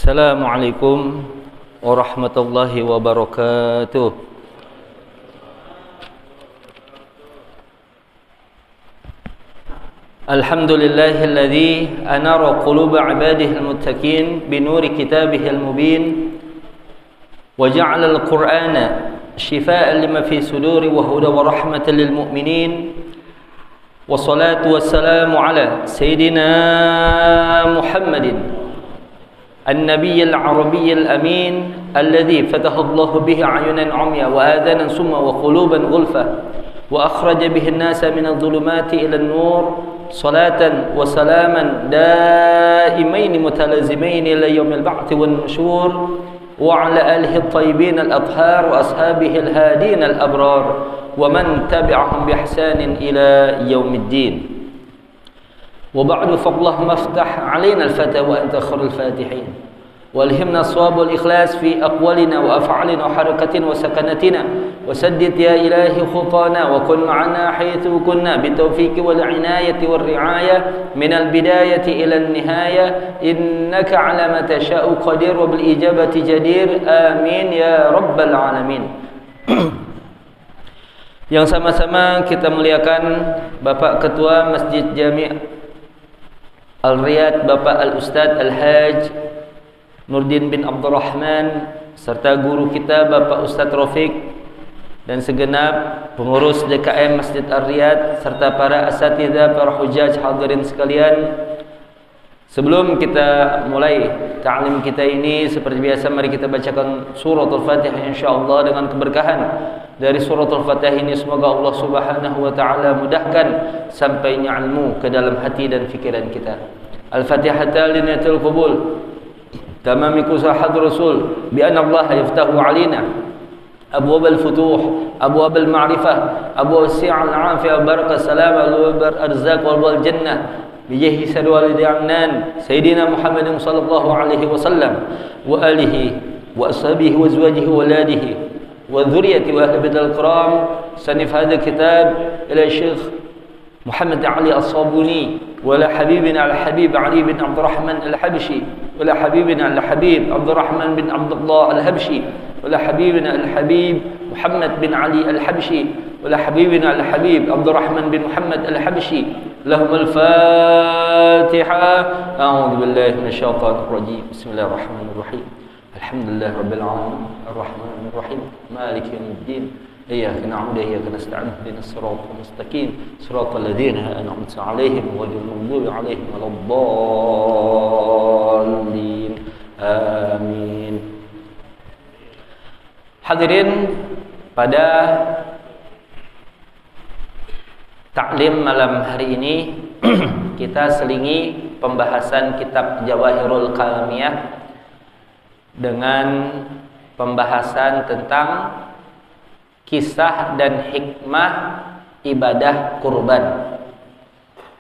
Assalamualaikum warahmatullahi wabarakatuh. Alhamdulillahilladzi anara quluba ibadihi almuttaqin binuri kitabihi almubin wa ja'ala alqur'ana shifaa'an lima fi suduri wa hudan wa rahmatan lil mu'minin. Wassalatu wassalamu ala sayyidina Muhammadin النبي العربي الأمين الذي فتح الله به أعينا عميا وآذانا صما وقلوبا غلفا وأخرج به الناس من الظلمات إلى النور صلاة وسلاما دائمين متلازمين إلى يوم البعث والنشور وعلى آله الطيبين الأطهار وأصحابه الهادين الأبرار ومن تبعهم بإحسان إلى يوم الدين. وبعد فاللهم افتح علينا الفتى وأنت خير الفاتحين والهمنا الصواب والإخلاص في أقوالنا وأفعالنا وحركتنا وسكنتنا وسدد يا إلهي خطانا وكن معنا حيث كنا بالتوفيق والعناية والرعاية من البداية إلى النهاية إنك على ما تشاء قدير وبالإجابة جدير آمين يا رب العالمين. Yang sama-sama kita muliakan Bapak Ketua Masjid Jami' Al-Riyad, Bapak Al-Ustadz Al-Haj Nurdin bin Abdurrahman, serta guru kita Bapak Ustadz Rafiq dan segenap pengurus DKM Masjid Al-Riyad serta para asatidzah, para hujaj hadirin sekalian. Sebelum kita mulai ta'lim kita ini, seperti biasa mari kita bacakan suratul Fatihah insyaallah dengan keberkahan dari suratul Fatihah ini. Semoga Allah Subhanahu wa taala mudahkan sampainya ilmu ke dalam hati dan fikiran kita. Al-Fatihah linatul qabul tamami kusahat rasul bi anna Allah yaftahu alaina abwab al-futuh abwab al-ma'rifah abwab as-si'ah al-'afiyah barakah salam al-arzaq wal jannah بجاه سيد والد عمنان سيدنا محمد صلى الله عليه وسلم وآله وأصحابه وأزواجه وولاده وذرية وأهل بيت الكرام. صنف هذا الكتاب إلى الشيخ محمد علي الصابوني ولا حبيبنا الحبيب علي بن عبد الرحمن الحبشي ولا حبيبنا الحبيب عبد الرحمن بن عبد الله الحبشي ولا حبيبنا الحبيب محمد بن علي الحبشي ولا حبيبنا الحبيب عبد الرحمن بن محمد الحبشي. لهم الفاتحة. أعوذ بالله من الشيطان الرجيم. بسم الله الرحمن الرحيم. الحمد لله رب العالمين الرحمن الرحيم مالك يوم الدين إياك نعبد وإياك نستعين اهدنا الصراط المستقيم صراط الذين أنعمت عليهم غير المغضوب عليهم ولا الضالين آمين. Hadirin, pada taklim malam hari ini kita selingi pembahasan kitab Jawahirul Kalamiyah dengan pembahasan tentang kisah dan hikmah ibadah kurban.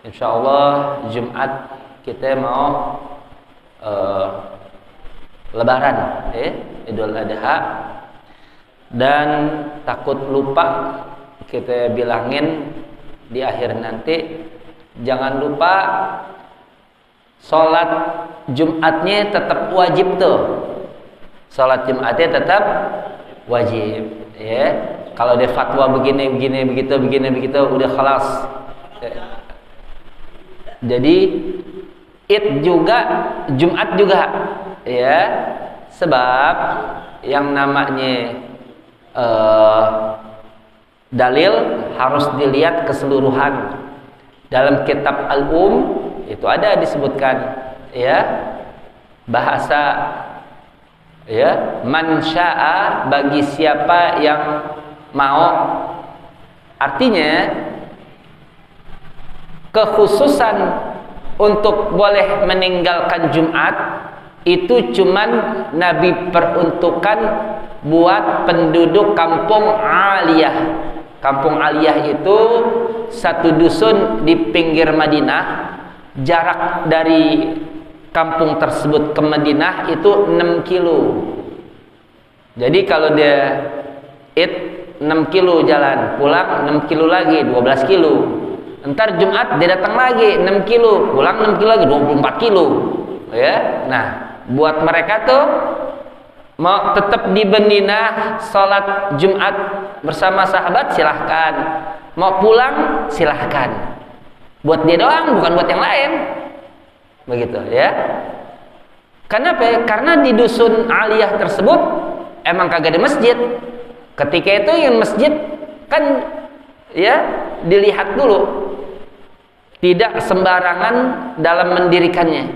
Insyaallah Jumat kita mau Lebaran, Idul Adha, dan takut lupa kita bilangin di akhir nanti, jangan lupa sholat Jumatnya tetap wajib tuh. Sholat Jumatnya tetap wajib, ya. Kalau dia fatwa begini begitu udah khalas. Jadi Id juga, Jumat juga, ya. Sebab yang namanya dalil harus dilihat keseluruhan. Dalam kitab Al-Um itu ada disebutkan, ya, bahasa, ya, man syaa, bagi siapa yang mau. Artinya kekhususan untuk boleh meninggalkan Jumat itu cuman Nabi peruntukkan buat penduduk kampung Aliyah. Kampung Aliyah itu satu dusun di pinggir Madinah. Jarak dari kampung tersebut ke Madinah itu 6 kilo. Jadi kalau dia Id 6 kilo jalan, pulang 6 kilo lagi, 12 kilo. Entar Jumat dia datang lagi 6 kilo, pulang 6 kilo lagi, 24 kilo. Ya. Nah, buat mereka tuh mau tetap di Madinah sholat Jumat bersama sahabat silahkan, mau pulang silahkan. Buat dia doang, bukan buat yang lain. Begitu ya. Kenapa? Karena di dusun aliyah tersebut emang kagak ada masjid. Ketika itu yang masjid kan ya dilihat dulu. Tidak sembarangan dalam mendirikannya.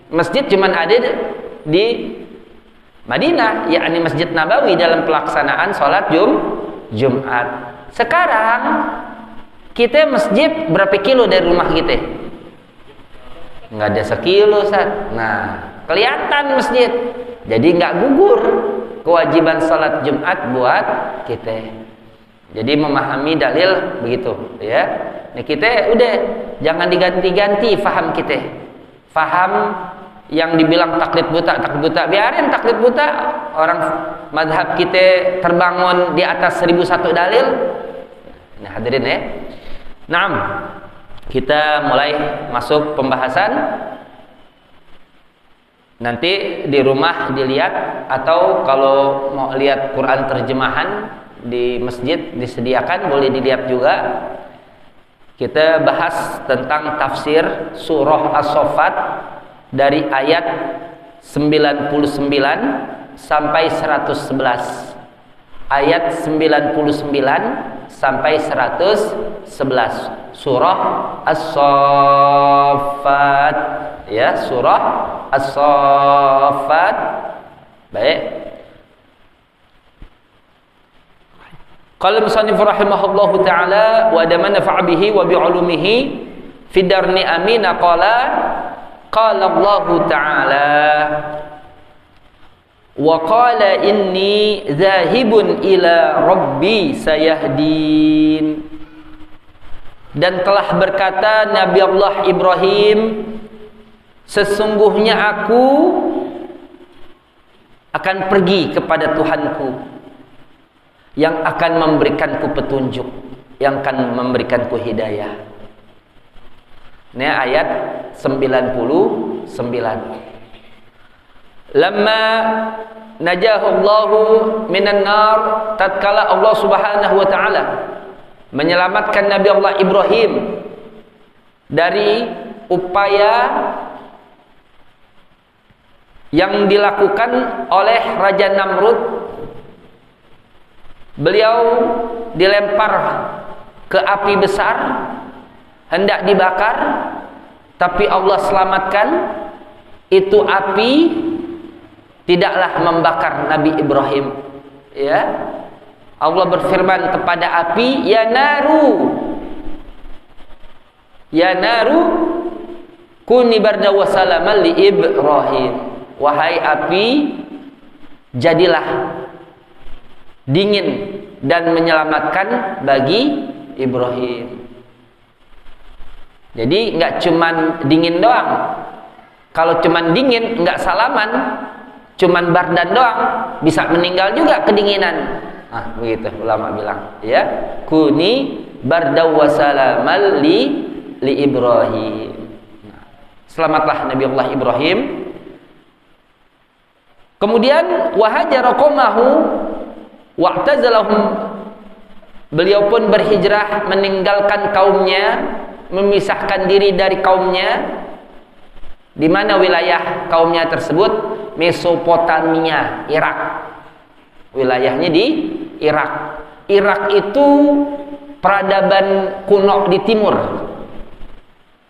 Masjid cuman ada di Madinah, yakni Masjid Nabawi dalam pelaksanaan sholat Jumat. Sekarang kita masjid berapa kilo dari rumah kita? Nggak ada sekilo, Ustaz. Nah, kelihatan masjid. Jadi nggak gugur kewajiban sholat Jumat buat kita. Jadi memahami dalil begitu, ya. Nah, kita udah jangan diganti-ganti faham kita. Faham yang dibilang taklid buta, biarin taklid buta. Orang madhab kita terbangun di atas 1001 dalil. Nah, hadirin ya. Naam, kita mulai masuk pembahasan. Nanti di rumah dilihat, atau kalau mau lihat Quran terjemahan di masjid disediakan, boleh dilihat juga. Kita bahas tentang tafsir surah As-Saffat dari ayat 99 sampai 111. Ayat 99 sampai 111 surah As-Saffat, ya, surah As-Saffat. Baik. Qala musannif rahimahullahu taala wa damana fa'bihi wa bi'ulumihi fi darni amina qala Allah taala wa qala inni zahibun ila rabbi sayahdin. Dan telah berkata Nabi Allah Ibrahim, sesungguhnya aku akan pergi kepada Tuhanku yang akan memberikanku petunjuk, yang akan memberikanku hidayah. Ini ayat 99. Lamma najahu Allahu minan nar, tatkala Allah Subhanahu wa taala menyelamatkan Nabi Allah Ibrahim dari upaya yang dilakukan oleh Raja Namrud. Beliau dilempar ke api besar, hendak dibakar, tapi Allah selamatkan. Itu api tidaklah membakar Nabi Ibrahim, ya. Allah berfirman kepada api, ya naru kuni barda wa salaman li Ibrahim. Wahai api, jadilah dingin dan menyelamatkan bagi Ibrahim. Jadi nggak cuman dingin doang. Kalau cuman dingin nggak salaman, cuman bardan doang, bisa meninggal juga kedinginan. Nah, begitu ulama bilang, ya. Kuni barda wa salaman li Ibrahim. Nah, selamatlah Nabi Allah Ibrahim. Kemudian wahajara qaumahu wa'tazalahum, beliau pun berhijrah meninggalkan kaumnya, memisahkan diri dari kaumnya. Di mana wilayah kaumnya tersebut? Mesopotamia, Irak. Wilayahnya di Irak. Irak itu peradaban kuno di timur.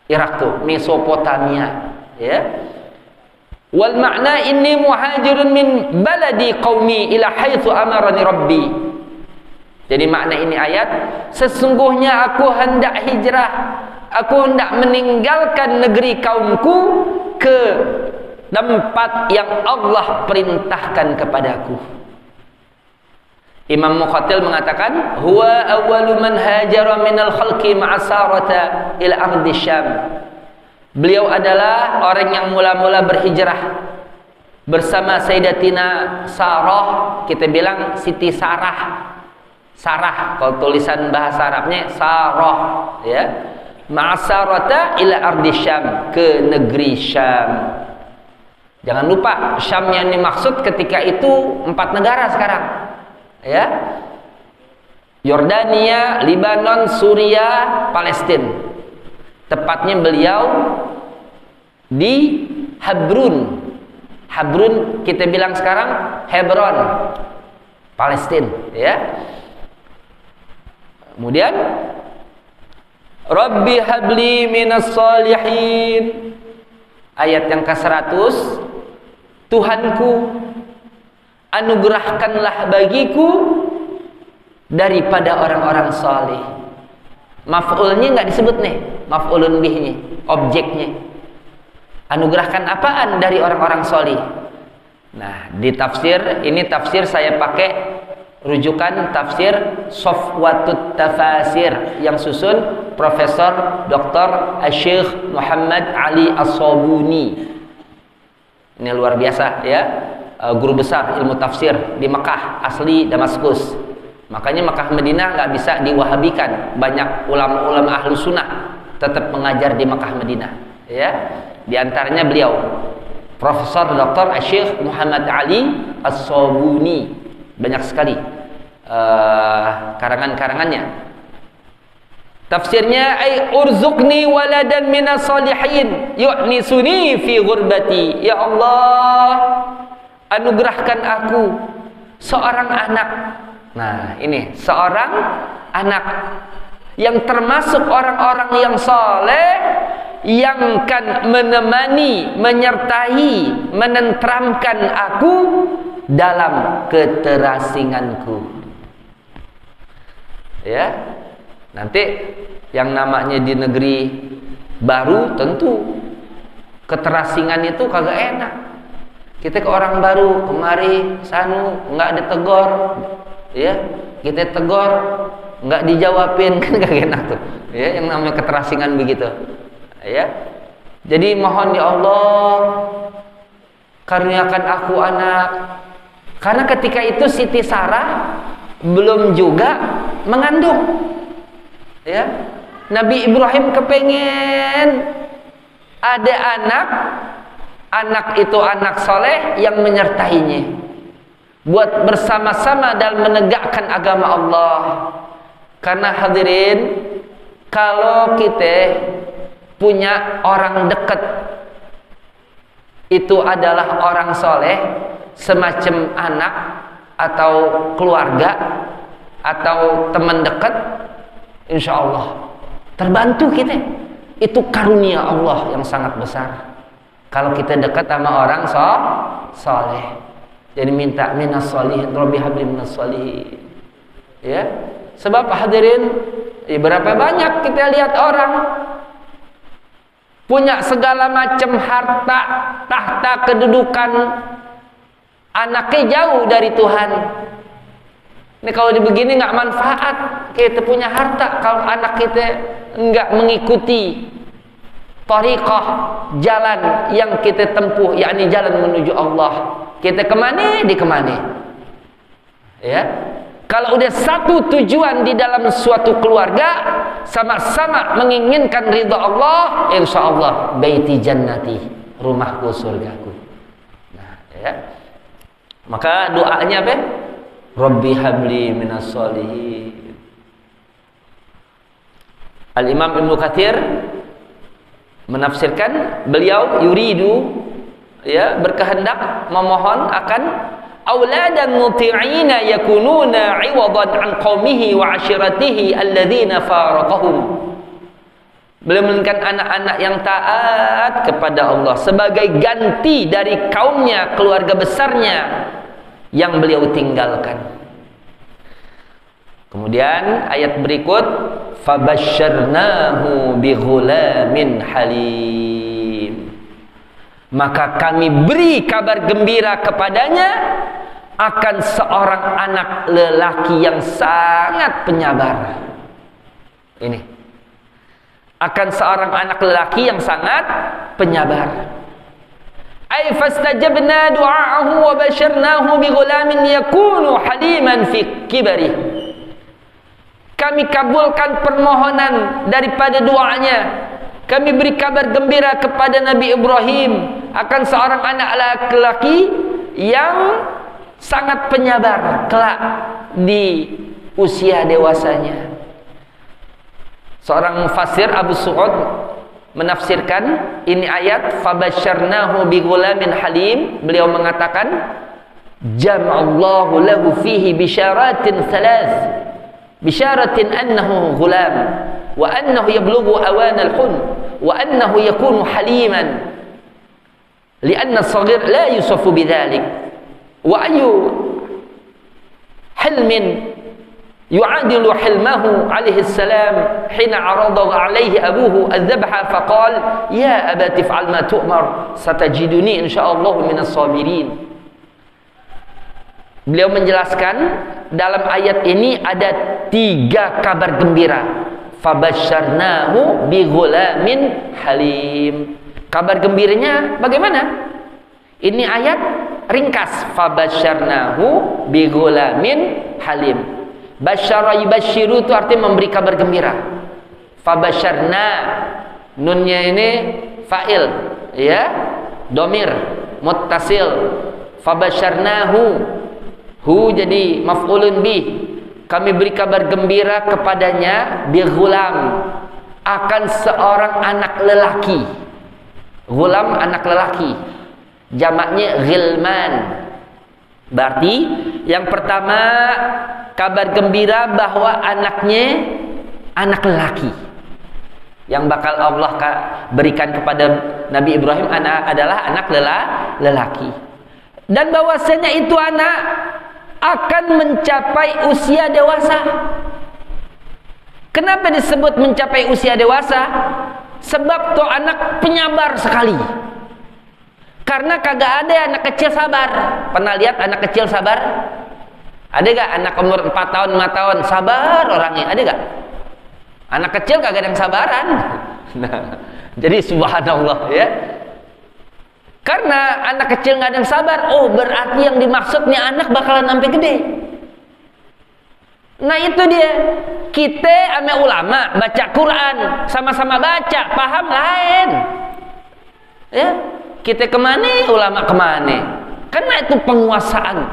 Irak tuh Mesopotamia, ya. Wal makna inni muhajirun min baladi qaumi ila haitsu amarani rabbi. Jadi makna ini ayat, sesungguhnya aku hendak hijrah, aku hendak meninggalkan negeri kaumku ke tempat yang Allah perintahkan kepadaku. Imam Muqatil mengatakan, huwa awwalu man hajara minal khalqi ma'asarata ila ardi Syam. Beliau adalah orang yang mula-mula berhijrah bersama Sayyidatina Sarah, kita bilang Siti Sarah. Sarah, kalau tulisan bahasa Arabnya Sarah, ya. Ma'asarata ila ardi Syam, ke negeri Syam. Jangan lupa Syam yang dimaksud ketika itu 4 negara sekarang. Ya. Yordania, Lebanon, Suriah, Palestina. Tepatnya beliau di Habrun. Habrun kita bilang sekarang Hebron, Palestina, ya. Kemudian Rabbi habli minas salihin. Ayat yang ke-100, Tuhanku, anugerahkanlah bagiku daripada orang-orang saleh. Maf'ulnya enggak disebut nih, maf'ulun bihnya, objeknya. Anugerahkan apaan dari orang-orang saleh? Nah, di tafsir ini tafsir saya pakai rujukan tafsir Safwatut Tafasir yang susun Profesor Dr. Syekh Muhammad Ali As-Sabuni. Ini luar biasa ya, guru besar ilmu tafsir di Mekah, asli Damaskus. Makanya Mekah Madinah nggak bisa diwahabikan. Banyak ulama-ulama ahlu sunnah tetap mengajar di Mekah Madinah. Ya, di antaranya beliau Profesor Dr. Syekh Muhammad Ali As-Sabuni. Banyak sekali karangan-karangannya. Tafsirnya ay urzuqni waladan minas salihin yu'nisuni fi ghurbati. Ya Allah, anugerahkan aku seorang anak. Nah, ini seorang anak yang termasuk orang-orang yang saleh, yang kan menemani, menyertai, menenteramkan aku dalam keterasinganku. Ya, nanti yang namanya di negeri baru tentu keterasingan itu kagak enak. Kita ke orang baru kemari sanu nggak ditegur, ya kita tegur nggak dijawabin, kan kagak enak tuh. Ya, yang namanya keterasingan begitu. Ya, jadi mohon ya Allah karuniakan aku anak. Karena ketika itu Siti Sarah belum juga mengandung. Ya. Nabi Ibrahim kepengen ada anak itu anak soleh yang menyertainya buat bersama-sama dalam menegakkan agama Allah. Karena hadirin, kalau kita punya orang dekat itu adalah orang soleh, semacam anak atau keluarga atau teman dekat, insya Allah terbantu kita. Itu karunia Allah yang sangat besar kalau kita dekat sama orang soleh. Jadi minta minas solihin, Rabbi habli minas solihin. Ya, sebab hadirin, berapa banyak kita lihat orang punya segala macam harta, tahta, kedudukan, anaknya jauh dari Tuhan. Ini kalau begini nggak manfaat. Kita punya harta kalau anak kita nggak mengikuti thariqah, jalan yang kita tempuh, yakni jalan menuju Allah. Kita kemana? Di kemana? Ya. Kalau udah satu tujuan di dalam suatu keluarga, sama-sama menginginkan ridha Allah, insya Allah baiti jannati, rumahku surgaku. Nah, ya. Maka doanya apa? Rabbi habli minas solihin. Al-Imam Ibnu Katsir menafsirkan, beliau yuridu, ya, berkehendak memohon akan auladan muti'ina yakununa 'iwadan 'an qaumihi wa 'ashiratihi alladzina faraqahum. Beliau menginginkan anak-anak yang taat kepada Allah sebagai ganti dari kaumnya, keluarga besarnya yang beliau tinggalkan. Kemudian ayat berikut, fabasyarnahu bighulamin halim. Maka kami beri kabar gembira kepadanya akan seorang anak lelaki yang sangat penyabar. Ini akan seorang anak lelaki yang sangat penyabar. Ay fastajabna du'aahu wa basyarnahu bighulamin yakunu haliman fi kibari. Kami kabulkan permohonan daripada doanya. Kami beri kabar gembira kepada Nabi Ibrahim akan seorang anak laki-laki yang sangat penyabar kelak di usia dewasanya. Seorang mufassir Abu Su'ud menafsirkan ini ayat fabasyarnahu bighulamin halim. Beliau mengatakan jama'allahu lahu fihi bisyaratin thalath, bisyaratin annahu ghulam wa annahu yablughu awan al-hun wa annahu yakunu haliman lianna as-saghir la yusafu bidzalik wa ayu hilmin yu'adilu hilmahu alaihi salam hina arada alaihi abuhu adh-dhabha faqal ya abati fa'al ma tu'mar satajiduni insyaallah minas sabirin. Beliau menjelaskan dalam ayat ini ada 3 kabar gembira. Fabasyarnahu bighulamin halim. Kabar gembiranya bagaimana? Ini ayat ringkas. Fabasyarnahu bighulamin halim. Basyara yubasyiru itu artinya memberi kabar gembira. Fabasyarna, nunnya ini fa'il, ya, domir muttasil. Fabasyarnahu, hu jadi maf'ulun bih. Kami beri kabar gembira kepadanya bighulam, akan seorang anak lelaki. Ghulam anak lelaki, jamaknya ghilman. Berarti yang pertama kabar gembira bahwa anaknya anak lelaki yang bakal Allah berikan kepada Nabi Ibrahim adalah anak lelaki, dan bahwasanya itu anak akan mencapai usia dewasa. Kenapa disebut mencapai usia dewasa? Sebab tuh anak penyabar sekali. Karena kagak ada anak kecil sabar. Pernah lihat anak kecil sabar? Ada gak anak umur 4 tahun, 5 tahun sabar orangnya? Ada gak? Anak kecil kagak ada yang sabaran. Nah, jadi subhanallah ya. Karena anak kecil nggak ada yang sabar, oh berarti yang dimaksud nih anak bakalan sampai gede. Nah itu dia, kita ame ulama baca Quran, sama-sama baca, paham lain. Ya, kita kemana, ulama kemana? Karena itu penguasaan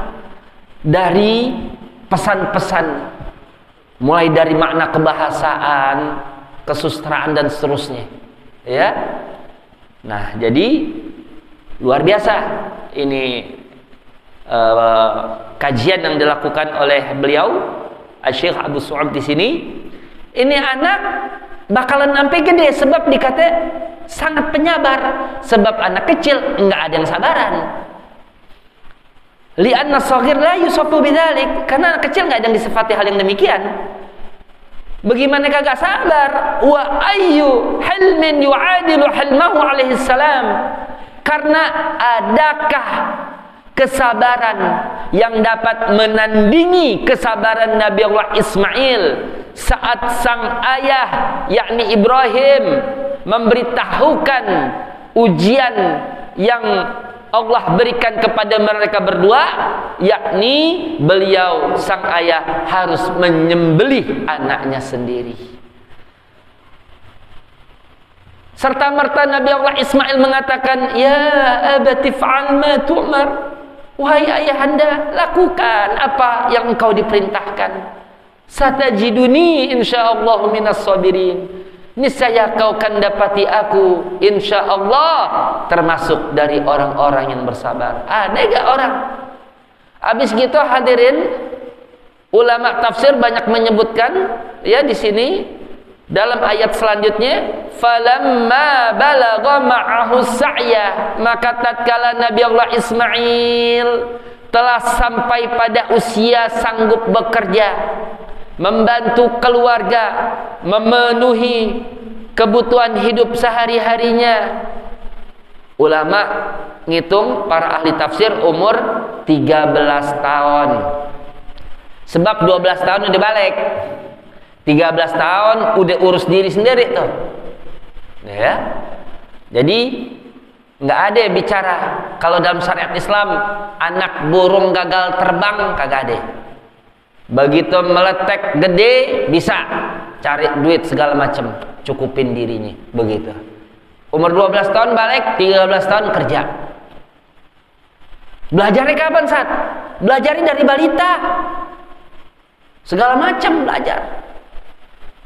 dari pesan-pesan, mulai dari makna kebahasaan, kesusastraan dan seterusnya. Ya, nah jadi luar biasa ini kajian yang dilakukan oleh beliau Syekh Abu Su'ud di sini. Ini anak bakalan sampai gede sebab dikata sangat penyabar, sebab anak kecil enggak ada yang sabaran. Li'anna shaghir la yusafu bidzalik, karena anak kecil enggak ada yang disifati hal yang demikian. Bagaimana kagak sabar? Wa ayyu hilmin yu'adilu hilmahu alaihi salam. Karena adakah kesabaran yang dapat menandingi kesabaran Nabi Allah Ismail saat sang ayah yakni Ibrahim memberitahukan ujian yang Allah berikan kepada mereka berdua, yakni beliau sang ayah harus menyembelih anaknya sendiri. Serta merta Nabi Allah Ismail mengatakan, ya abati fa'al ma tu'mar. Wahai ayahanda, lakukan apa yang engkau diperintahkan. Satajiduni insyaallah minas sabirin. Niscaya kau akan dapati aku insyaallah termasuk dari orang-orang yang bersabar. Ada gak orang? Habis gitu hadirin, ulama tafsir banyak menyebutkan ya di sini dalam ayat selanjutnya, falamma balagha ma'ahu sa'ya, maka tatkala Nabi Allah Ismail telah sampai pada usia sanggup bekerja, membantu keluarga, memenuhi kebutuhan hidup sehari-harinya. Ulama ngitung, para ahli tafsir umur 13 tahun. Sebab 12 tahun udah balik, 13 tahun udah urus diri sendiri tuh, ya. Jadi nggak ada yang bicara kalau dalam syariat Islam anak burung gagal terbang, kagak ada. Begitu meletek gede bisa cari duit segala macam, cukupin dirinya, begitu. Umur 12 tahun balik, 13 tahun kerja. Belajarnya kapan, Sat? Belajarnya dari balita. Segala macam belajar.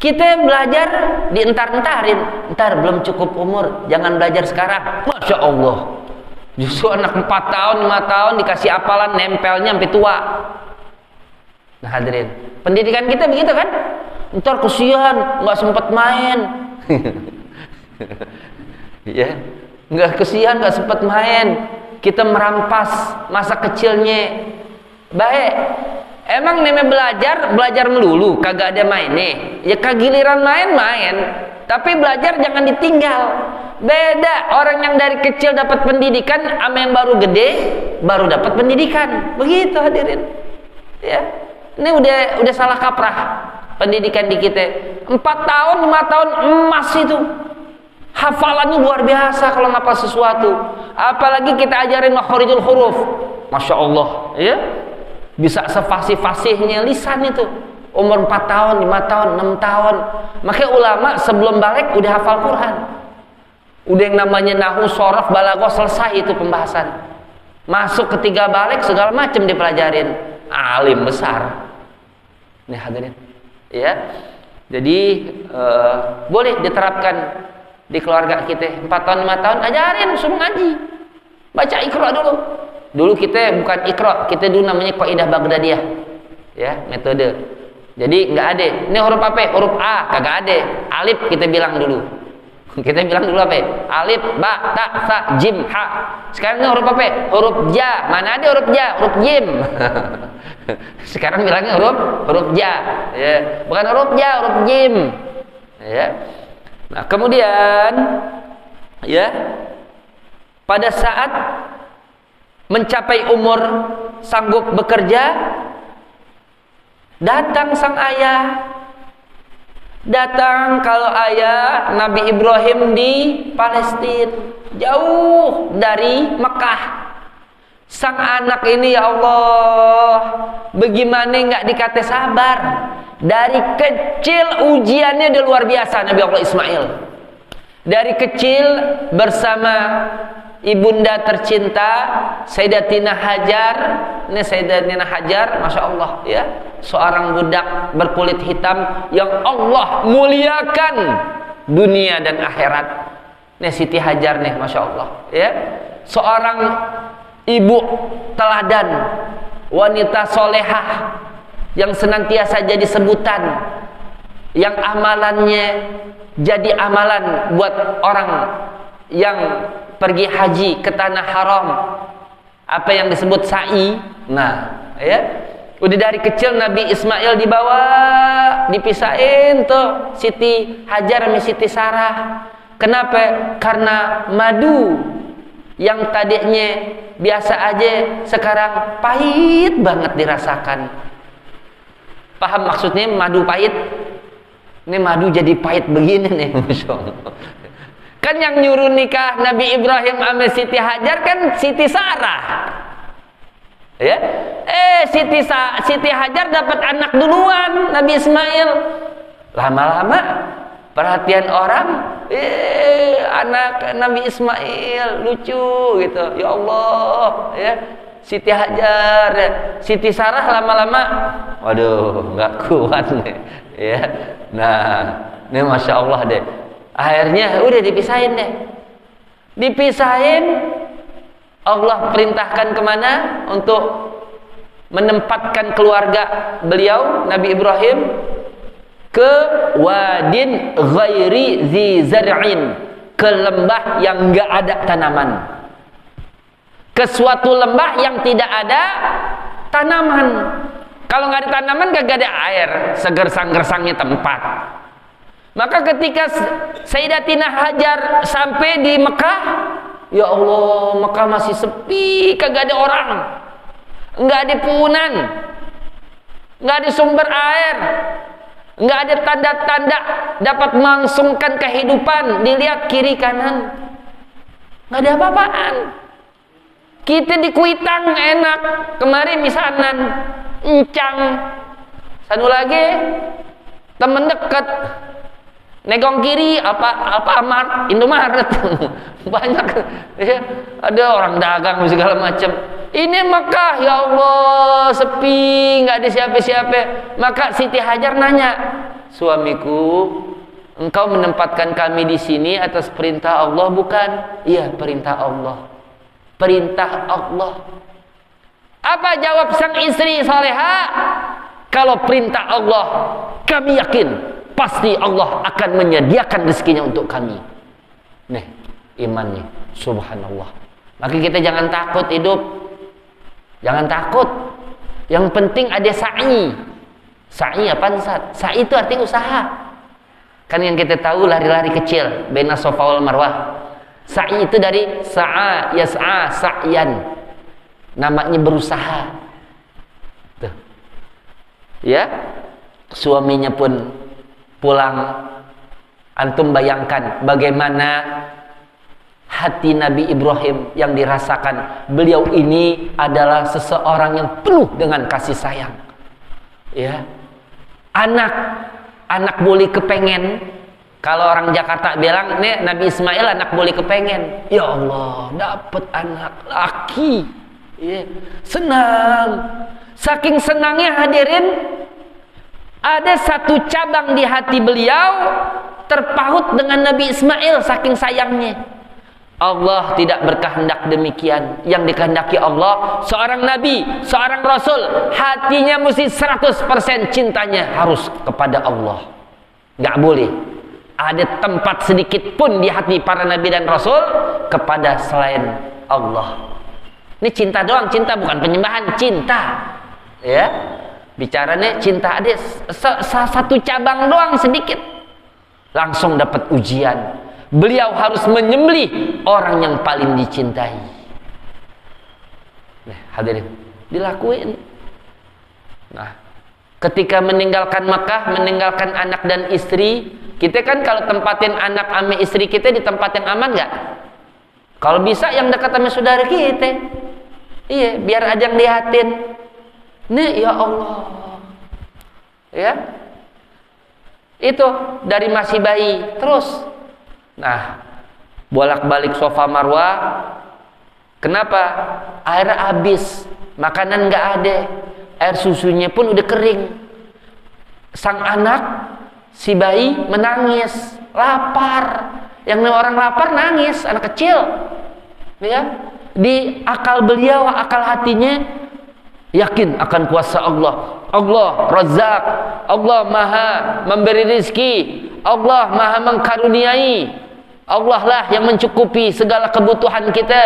Kita belajar dientar-entarin. Entar belum cukup umur, jangan belajar sekarang. Masya Allah. Justru anak 4 tahun, 5 tahun dikasih hafalan, nempelnya sampai tua. Nah hadirin, pendidikan kita begitu kan? Ntar kesian, nggak sempat main. Ya, nggak kesian, nggak sempat main. Kita merampas masa kecilnya. Baik, emang namanya belajar melulu, kagak ada main nih. Ya kagiliran main, tapi belajar jangan ditinggal. Beda orang yang dari kecil dapat pendidikan sama yang baru gede baru dapat pendidikan. Begitu hadirin. Ya, ini udah salah kaprah pendidikan di kita. 4 tahun, 5 tahun emas itu. Hafalannya luar biasa kalau ngapal sesuatu. Apalagi kita ajarin makharijul huruf. Masya Allah, ya. Bisa sefasih-fasihnya lisan itu. Umur 4 tahun, 5 tahun, 6 tahun. Makanya ulama sebelum balik udah hafal Quran. Udah yang namanya nahu, sorof, balaghah selesai itu pembahasan. Masuk ketiga balik segala macam dipelajarin. Alim besar. Nih hadirin. Ya. Jadi boleh diterapkan di keluarga kita. 4 tahun, 5 tahun ajarin, suruh ngaji. Baca Iqra dulu. Dulu kita bukan Iqra, kita dulu namanya Qaidah Baghdadiyah. Ya, metode. Jadi nggak ada. Ini huruf apa? Huruf A, kagak ada. Alif kita bilang dulu. Kita bilang dulu apa? Alif, ba, ta, sa, jim, ha. Sekarang ini huruf apa? Huruf ja. Mana ada huruf ja? Huruf jim. Sekarang bilangnya huruf ja. Ya, bukan huruf ja, huruf jim. Ya. Nah, kemudian ya, pada saat mencapai umur sanggup bekerja, datang sang ayah. Datang kalau ayah Nabi Ibrahim di Palestina, jauh dari Mekah. Sang anak ini, ya Allah, bagaimana nggak dikata sabar? Dari kecil ujiannya udah luar biasa Nabi Allah Ismail. Dari kecil bersama ibunda tercinta Sayyidatina Hajar. Ini Sayyidatina Hajar, Masya Allah ya, seorang budak berkulit hitam yang Allah muliakan dunia dan akhirat. Ini Siti Hajar nih, Masya Allah ya, seorang ibu teladan, wanita solehah yang senantiasa jadi sebutan, yang amalannya jadi amalan buat orang yang pergi haji ke tanah haram, apa yang disebut sa'i. Nah ya, udah dari kecil Nabi Ismail dibawa, dipisahin tuh Siti Hajar sama Siti Sarah. Kenapa? Karena madu yang tadinya biasa aja sekarang pahit banget dirasakan. Paham maksudnya madu pahit? Ini madu jadi pahit begini nih, Masya Allah. Kan yang nyuruh nikah Nabi Ibrahim sama Siti Hajar kan Siti Sarah. Ya. Siti Hajar dapat anak duluan Nabi Ismail. Lama-lama perhatian orang, anak Nabi Ismail lucu gitu. Ya Allah, ya. Siti Hajar, Siti Sarah lama-lama, waduh, nggak kuat nih, ya. Nah, ini Masya Allah deh. Akhirnya udah dipisahin deh. Dipisahin, Allah perintahkan kemana untuk menempatkan keluarga beliau Nabi Ibrahim? Ke wadin ghairi zi zar'in, ke lembah yang nggak ada tanaman, ke suatu lembah yang tidak ada tanaman. Kalau nggak ada tanaman, gak ada air, seger-sang-gersangnya tempat. Maka ketika Sayyidatina Hajar sampai di Mekah, ya Allah, Mekah masih sepi, kagak ada orang, nggak ada punan, nggak ada sumber air, nggak ada tanda-tanda dapat melangsungkan kehidupan. Dilihat kiri kanan, nggak ada apa-apaan. Kita di Kuitang enak, kemarin misanan, encang, satu lagi temen deket Negong kiri Alfamart, Indomaret. Banyak ya, ada orang dagang segala macam. Ini Mekah, ya Allah, sepi, nggak ada siapa-siapa. Maka Siti Hajar nanya, suamiku, engkau menempatkan kami di sini atas perintah Allah bukan? Iya, perintah Allah. Perintah Allah. Apa jawab sang istri saleha? Kalau perintah Allah, kami yakin pasti Allah akan menyediakan rezekinya untuk kami. Nih, imannya, subhanallah. Maka kita jangan takut hidup. Jangan takut. Yang penting ada sa'i. Sa'i apa? Sa'i itu artinya usaha. Kan yang kita tahu lari-lari kecil, baina Safa wal Marwah. Sa'i itu dari sa'a, yas'a, sa'yan. Namanya berusaha. Tuh. Ya. Suaminya pun pulang. Antum bayangkan bagaimana hati Nabi Ibrahim yang dirasakan. Beliau ini adalah seseorang yang penuh dengan kasih sayang. Ya. Anak boleh kepengen. Kalau orang Jakarta bilang, nih Nabi Ismail anak boleh kepengen. Ya Allah, dapat anak laki. Ya. Senang. Saking senangnya hadirin, ada satu cabang di hati beliau terpaut dengan Nabi Ismail saking sayangnya. Allah tidak berkehendak demikian. Yang dikehendaki Allah, seorang nabi, seorang rasul, hatinya mesti 100% cintanya harus kepada Allah. Nggak boleh ada tempat sedikit pun di hati para nabi dan rasul kepada selain Allah. Ini cinta doang, cinta bukan penyembahan, cinta. Ya, bicaranya cinta ada satu cabang doang sedikit, langsung dapat ujian. Beliau harus menyembelih orang yang paling dicintai. Nah, hadirin, dilakuin. Nah, ketika meninggalkan Mekah, meninggalkan anak dan istri, kita kan kalau tempatin anak sama istri kita di tempat yang aman nggak? Kalau bisa yang dekat sama saudara kita. Iya, biar ada yang lihatin. Nih, ya Allah. Ya. Itu dari masih bayi terus. Nah, bolak-balik Safa Marwah. Kenapa? Air habis, makanan nggak ada, air susunya pun udah kering. Sang anak, si bayi menangis, lapar. Yang orang lapar nangis, anak kecil. Ya, di akal beliau, akal hatinya yakin akan kuasa Allah. Allah Razzaq, Allah Maha memberi rezeki, Allah Maha mengkaruniai. Allah lah yang mencukupi segala kebutuhan kita.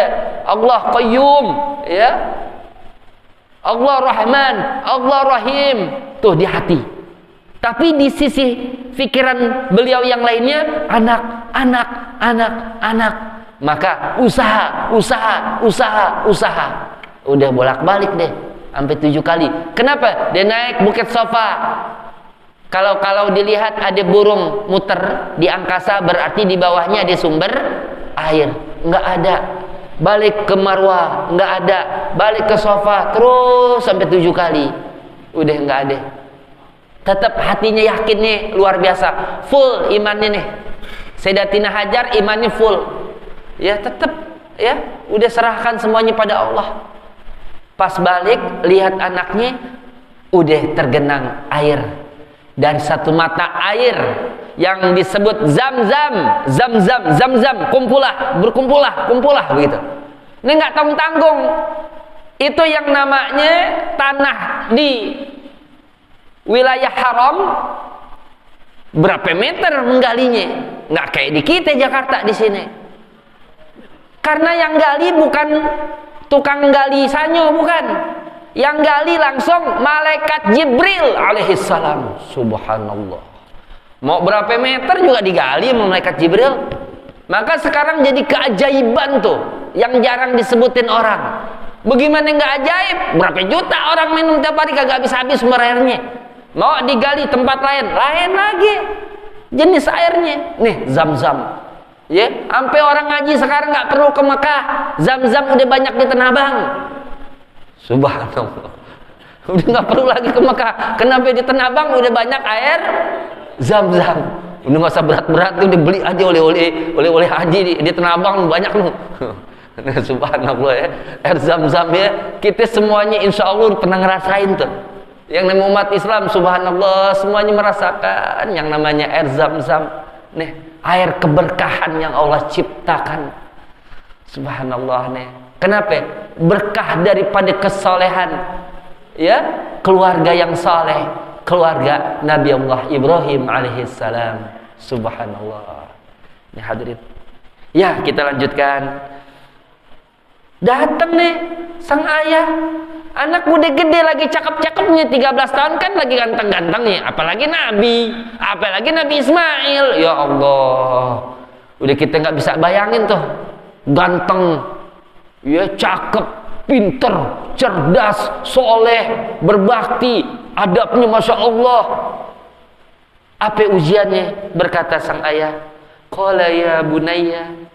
Allah Qayyum, ya. Allah Rahman, Allah Rahim. Tuh di hati. Tapi di sisi pikiran beliau yang lainnya anak. Maka usaha. Udah bolak-balik deh sampai 7 kali. Kenapa? Dia naik Bukit Safa. Kalau dilihat ada burung muter di angkasa, berarti di bawahnya ada sumber air. Enggak ada. Balik ke Marwah, enggak ada. Balik ke Safa, terus sampai 7 kali. Udah enggak ada. Tetap hatinya yakin nih, luar biasa. Full imannya nih. Sayyidatina Hajar imannya full. Ya tetap ya, udah serahkan semuanya pada Allah. Pas balik lihat anaknya udah tergenang air. Dan satu mata air yang disebut Zamzam, berkumpullah begitu. Ini nggak tanggung-tanggung. Itu yang namanya tanah di wilayah haram. Berapa meter menggalinya? Nggak kayak di kita Jakarta di sini. Karena yang gali bukan tukang gali sanyo, bukan. Yang gali langsung malaikat Jibril alaihissalam. Subhanallah. Mau berapa meter juga digali sama malaikat Jibril. Maka sekarang jadi keajaiban tuh yang jarang disebutin orang. Bagaimana nggak ajaib? Berapa juta orang minum tiap hari kagak habis-habis sumber airnya. Mau digali tempat lain lagi jenis airnya. Nih Zamzam. Ya, sampai orang ngaji sekarang nggak perlu ke Mekah. Zamzam udah banyak di Tanah Abang. Subhanallah. Udah nggak perlu lagi ke Mekah. Kenapa di Tanah Abang udah banyak air Zamzam? Udah nggak usah berat-berat tuh, dibeli aja oleh haji di Tanah Abang banyak loh. Nah, subhanallah ya, air zam-zam ya, kita semuanya insya Allah pernah ngerasain tuh. Yang namanya umat Islam, subhanallah, semuanya merasakan yang namanya air zam-zam. Nih, air keberkahan yang Allah ciptakan. Subhanallah nih. Kenapa? Berkah daripada kesolehan, ya, keluarga yang saleh, keluarga Nabi Allah Ibrahim alaihissalam. Subhanallah. Ini hadirin. Ya, kita lanjutkan. Datang nih sang ayah, anak udah gede lagi, cakep-cakepnya, 13 tahun kan, lagi ganteng-gantengnya, apalagi Nabi Ismail. Ya Allah, udah kita nggak bisa bayangin tuh, ganteng, ya, cakep, pinter, cerdas, soleh, berbakti, adabnya masya Allah. Apa ujiannya? Berkata sang ayah, qala ya bunayya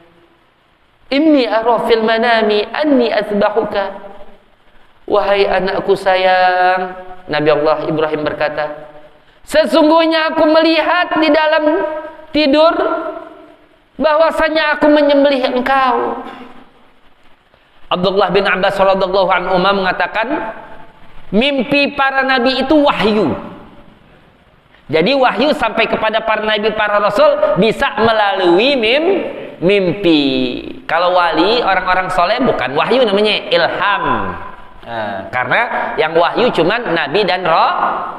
inni ara fil manami anni athbahuka. Wahai anakku sayang, Nabi Allah Ibrahim berkata, sesungguhnya aku melihat di dalam tidur bahwasanya aku menyembelih engkau. Abdullah bin Abbas radhiyallahu anhu mengatakan, mimpi para nabi itu wahyu. Jadi wahyu sampai kepada para nabi, para rasul bisa melalui mimpi. Kalau wali, orang-orang soleh, bukan wahyu, namanya ilham. Karena yang wahyu cuman nabi dan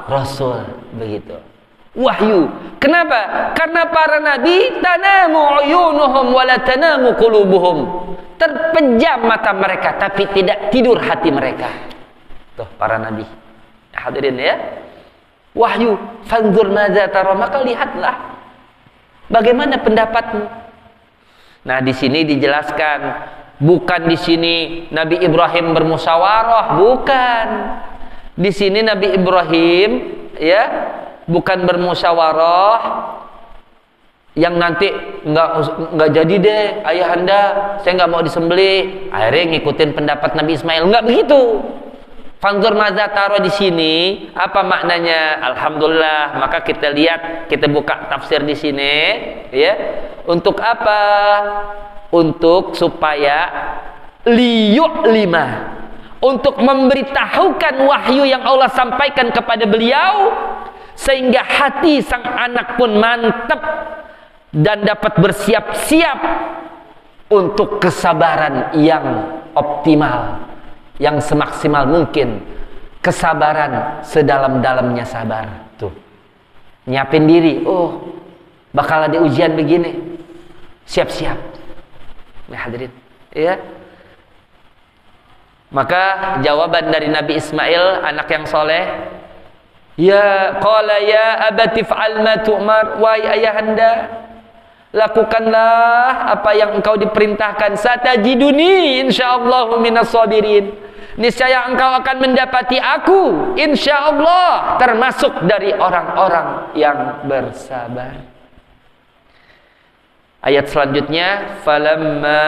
rasul, begitu. Wahyu. Kenapa? Karena para nabi tanamu uyunuhum wa la tanamu qulubuhum. Terpejam mata mereka tapi tidak tidur hati mereka. Tuh para nabi. Hadirin ya. Wahyu, fanzur madza tara, maka lihatlah bagaimana pendapatmu. Nah, di sini dijelaskan, bukan di sini Nabi Ibrahim bermusyawarah, bukan. Di sini Nabi Ibrahim ya, bukan bermusyawarah yang nanti nggak jadi deh ayahanda, saya nggak mau disembelih, akhirnya ngikutin pendapat Nabi Ismail. Nggak begitu. Fanzur madza tara di sini apa maknanya? Alhamdulillah, maka kita lihat, kita buka tafsir di sini ya. Untuk apa? Untuk supaya liyu'lima, untuk memberitahukan wahyu yang Allah sampaikan kepada beliau, sehingga hati sang anak pun mantap dan dapat bersiap-siap untuk kesabaran yang optimal, yang semaksimal mungkin, kesabaran sedalam-dalamnya sabar. Tuh, nyiapin diri, oh bakal ada ujian begini, siap-siap. Nah, hadirin ya. Maka jawaban dari Nabi Ismail, anak yang soleh, ya qala ya abati fa'al ma tu'mar, wahai ayahanda, lakukanlah apa yang engkau diperintahkan, satajiduni insyaallah minas sabirin, niscaya engkau akan mendapati aku insyaallah termasuk dari orang-orang yang bersabar. Ayat selanjutnya, falamma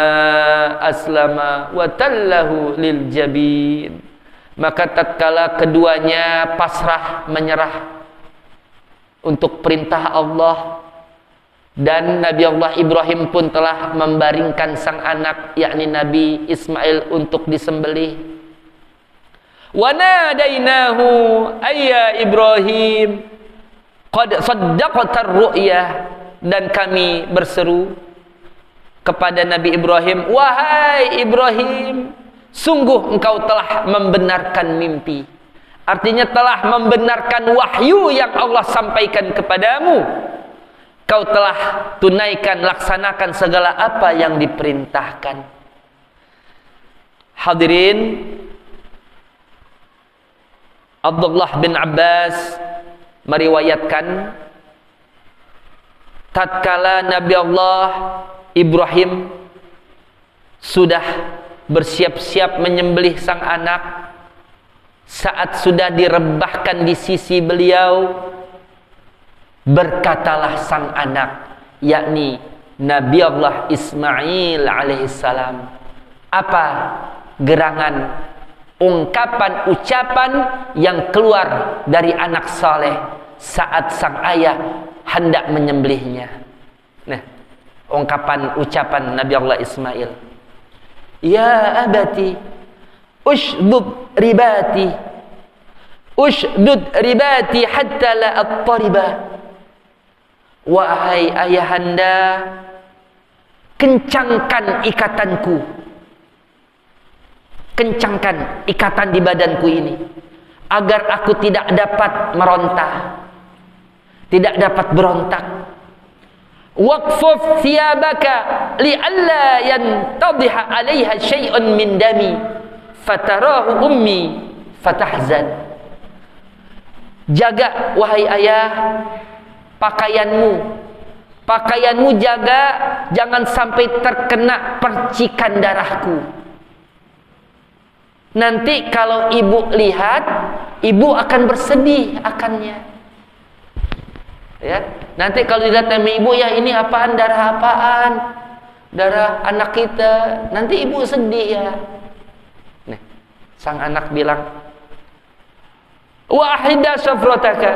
aslama wa tallahu lil jabin, maka tatkala keduanya pasrah menyerah untuk perintah Allah, dan Nabi Allah Ibrahim pun telah membaringkan sang anak, yakni Nabi Ismail, untuk disembelih. Wa nadainahu ayya Ibrahim qad saddaqta ar-ru'ya, dan kami berseru kepada Nabi Ibrahim, wahai Ibrahim, sungguh engkau telah membenarkan mimpi. Artinya telah membenarkan wahyu yang Allah sampaikan kepadamu. Kau telah tunaikan, laksanakan segala apa yang diperintahkan. Hadirin, Abdullah bin Abbas meriwayatkan, tatkala Nabi Allah Ibrahim sudah bersiap-siap menyembelih sang anak, saat sudah direbahkan di sisi beliau, berkatalah sang anak, yakni Nabi Allah Ismail alaihissalam, apa gerangan ungkapan ucapan yang keluar dari anak saleh saat sang ayah hendak menyembelihnya. Nah, ucapan Nabi Allah Ismail. Ya abati, ushdud ribati hatta la attariba. Wahai ayahanda, kencangkan ikatanku. Kencangkan ikatan di badanku ini agar aku tidak dapat meronta, tidak dapat berontak. Waqfuf thiyabaka li'alla yantadhiha 'alaiha syai'un min dami fatarahu ummi fatahzan. Jaga wahai ayah pakaianmu jaga, jangan sampai terkena percikan darahku. Nanti kalau ibu lihat, ibu akan bersedih akannya. Ya, nanti kalau dilihat sama ibu, ya ini apaan, darah apaan? Darah anak kita. Nanti ibu sedih ya. Nih, sang anak bilang, wa ahida syafrataka,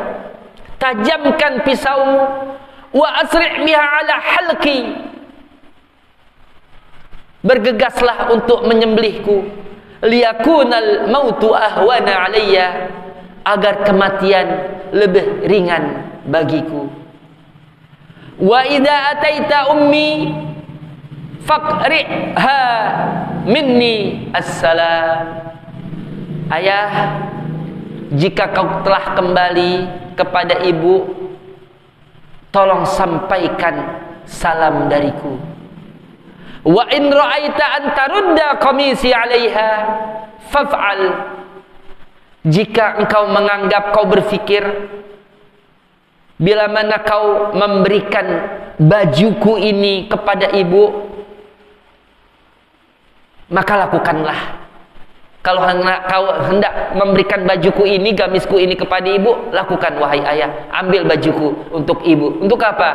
tajamkan pisaumu, wa asri' biha ala halqi, bergegaslah untuk menyembelihku, liyakunal mautu ahwana alayya, agar kematian lebih ringan bagiku. Wa idza ataita ummi faqri'ha minni assalam. Ayah, jika kau telah kembali kepada ibu, tolong sampaikan salam dariku. Wa in ra'aita an tarudda qamisi 'alaiha faf'al. Jika engkau menganggap, kau berfikir, bila mana kau memberikan bajuku ini kepada ibu, maka lakukanlah. Kalau kau hendak memberikan bajuku ini, gamisku ini kepada ibu, lakukan wahai ayah. Ambil bajuku untuk ibu. Untuk apa?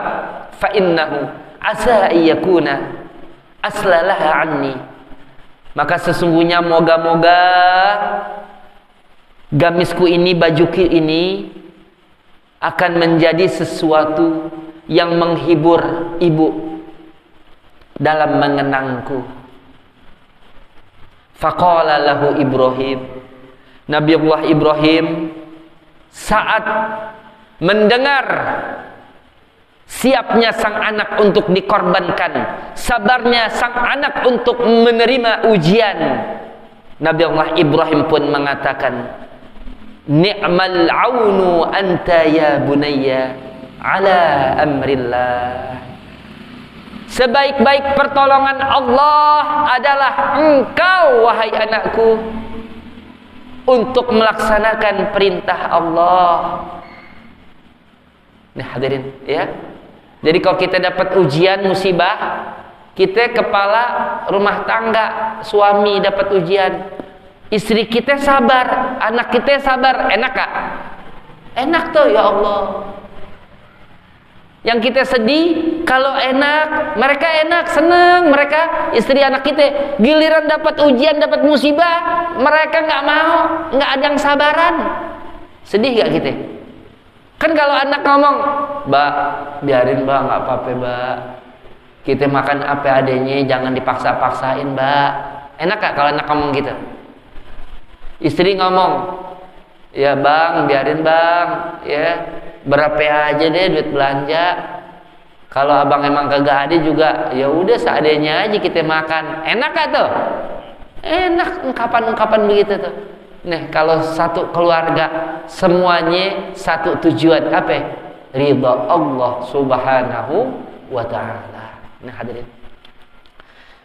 Fa innahu asa iyakuna aslalaha anni. Maka sesungguhnya moga-moga gamisku ini, bajuku ini akan menjadi sesuatu yang menghibur ibu dalam mengenangku. Faqala lahu Ibrahim, Nabiullah Ibrahim saat mendengar siapnya sang anak untuk dikorbankan, sabarnya sang anak untuk menerima ujian, Nabiullah Ibrahim pun mengatakan, ni'mal aunu anta ya bunayya ala amrillah. Sebaik-baik pertolongan Allah adalah engkau wahai anakku untuk melaksanakan perintah Allah. Nah hadirin ya. Jadi kalau kita dapat ujian musibah, kita kepala rumah tangga, suami dapat ujian, istri kita sabar, anak kita sabar, enak gak? Enak tuh ya Allah. Yang kita sedih kalau enak, mereka enak, seneng mereka, istri anak kita. Giliran dapat ujian, dapat musibah, mereka nggak mau, nggak ada yang sabaran. Sedih gak kita? Kan kalau anak ngomong, Mbak, biarin Mbak, nggak apa-apa Mbak. Kita makan apa adanya, jangan dipaksa-paksain Mbak. Enak gak kalau anak ngomong gitu? Istri ngomong, ya Bang, biarin Bang, ya. Berapa aja deh duit belanja. Kalau abang emang kagak ada juga, ya udah seadanya aja kita makan. Enak gak tuh? Enak ungkapan-ungkapan begitu tuh. Nih kalau satu keluarga semuanya satu tujuan apa? Ridha Allah Subhanahu wa taala. Nah hadirin.